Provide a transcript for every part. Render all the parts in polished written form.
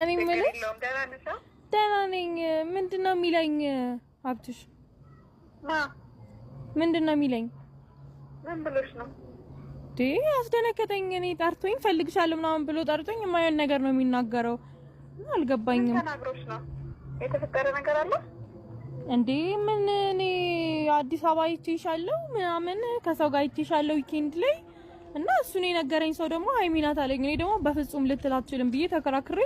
እኔ ማለት ደህና ነኝ። ምንድነው የሚለኝ ሀብትሽ? ምንድነው የሚለኝ? ምን ብሎሽ ነው? አስደነከተኝ። እኔ ጠርቶኝ ፈልግሻለሁ ምናምን ብሎ ጠርቶኝ የማይሆን ነገር ነው የሚናገረው። አልገባኝም። ተናግሮሽ ነው? የተፈጠረ ነገር አለ እንዴ? ምን እኔ አዲስ አበባ ይቼሻለሁ ምናምን ከሰው ጋር ይቼሻለሁ ዊኬንድ ላይ እና እሱን የነገረኝ ሰው ደግሞ ሃይሚናት አለኝ። እኔ ደግሞ በፍጹም ልትል አትችልም ብዬ ተከራክሬ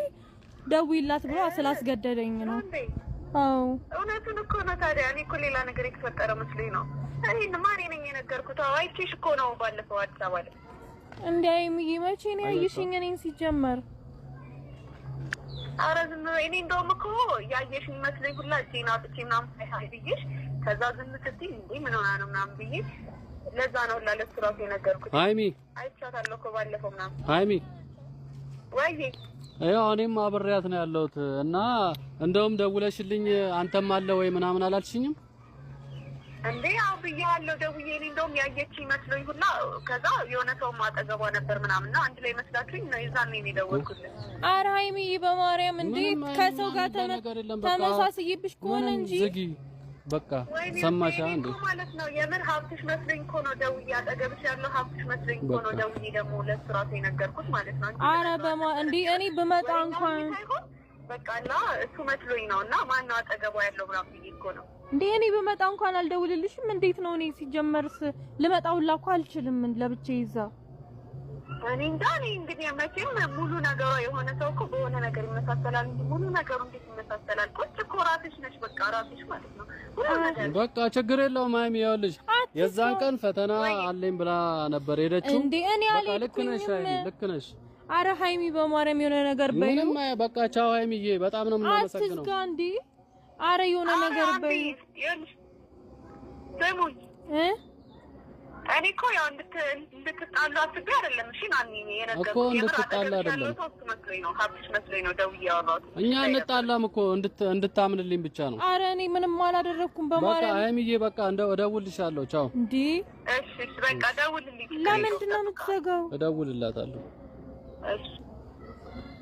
ደውይላት ብሎ ስላስገደደኝ ነው። አዎ እውነቱን እኮ ነው። ታዲያ እኔ እኮ ሌላ ነገር የተፈጠረ መስሎኝ ነው። እኔ ማን ነኝ የነገርኩት? አይቼሽ እኮ ነው ባለፈው አዲስ አበባ ላይ። እንዴ አይምዬ መቼ ነው ያየሽኝ እኔን ሲጀመር? ኧረ ዝም በይ። እኔ እንደውም እኮ ያየሽኝ መስሎኝ ሁላ እጄን አውጥቼ ምናምን ሳይሆን ብዬሽ ከዛ ዝም ስትይ እንዴ ምን ሆና ነው ምናምን ብዬ ለዛ ነው ለሱ ራሱ የነገርኩት። ሃይሚ አይቻታለሁ እኮ ባለፈው ምናምን። ሃይሚ ወይ ያው እኔም አብሬያት ነው ያለሁት እና እንደውም ደውለሽልኝ አንተም አለ ወይ ምናምን አላልሽኝም እንዴ? አው ብያለሁ ደውዬ። እኔ እንደውም ያየችኝ መስሎኝ ሁላ ከዛ የሆነ ሰው ማጠገቧ ነበር ምናምንና አንድ ላይ መስላችሁኝ ነው የዛኔ ነው የደወልኩልኝ። ኧረ ሃይሚ በማርያም እንዴ ከሰው ጋር ተመሳስይብሽ ከሆነ እንጂ ዝጊ በቃ ሰማሻ እንዴ ማለት ነው። የምን ሀብትሽ መስሎኝ እኮ ነው ደውዬ አጠገብሽ ያለው ሀብትሽ መስሎኝ እኮ ነው ደውዬ ደግሞ ለሱ ራሱ የነገርኩት ማለት ነው። ኧረ እንዴ እኔ ብመጣ እንኳን በቃ እና እሱ መስሎኝ ነው እና ማን ነው አጠገቧ ያለው ምናምን ብዬሽ እኮ ነው እንዴ እኔ ብመጣ እንኳን አልደውልልሽም። እንዴት ነው እኔ ሲጀመርስ ልመጣውላ እኮ አልችልም ለብቻዬ ይዛ እኔ እንዳኔ እንግዲህ መቼም ሙሉ ነገሯ የሆነ ሰው እኮ በሆነ ነገር ይመሳሰላል እንጂ ሙሉ ነገሩ እንዴት ይመሳሰላል? ቁጭ እኮ ራስሽ ነሽ በቃ ራስሽ ማለት ነው። በቃ ችግር የለውም ሃይሚ ይኸውልሽ የዛን ቀን ፈተና አለኝ ብላ ነበር ሄደችው እንዴ እኔ በቃ ልክ ነሽ ሃይሚ ልክ ነሽ። ኧረ ሃይሚ በማርያም የሆነ ነገር በይ። ምንም በቃ ቻው ሃይሚዬ በጣም ነው የምናመሰግነው። አትስጋ እንዴ ኧረ የሆነ ነገር በይ። ሰሙኝ እኔ እኮ ያው እንድትጣሉ አስቤ አይደለም። እሺ ናኒ የነገርኩት እኮ እንድትጣሉ አይደለም። ነው ሀብትሽ መስሎኝ ነው ደውዬ ያወራሁት። እኛ እንጣላም እኮ እንድታምንልኝ ብቻ ነው። ኧረ እኔ ምንም አላደረኩም በማርያም። በቃ ሃይሚዬ በቃ እደውልልሻለሁ። ቻው እንዴ እሺ በቃ ደውልልኝ። ለምንድን ነው የምትዘጋው? እደውልላታለሁ። እሺ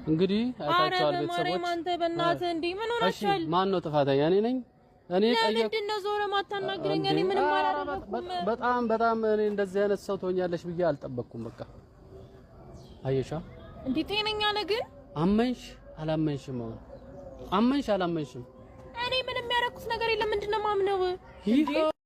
እንግዲህ አይታችኋል ቤተሰቦች። አንተ በእናትህ እንዴ ምን ሆነሻል? ማን ነው ጥፋተኛ? እኔ ነኝ። እኔ ለምንድን ነው ዞረ ማታናግረኝ? እኔ ምንም አላደረኩም። በጣም እኔ እንደዚህ አይነት ሰው ትሆኛለሽ ብዬ አልጠበቅኩም። በቃ አየሻ እንዴ ጤነኛ ነህ ግን? አመንሽ አላመንሽም? አመንሽ አላመንሽም? እኔ ምንም ያደረኩት ነገር የለም። ምንድን ነው የማምነው?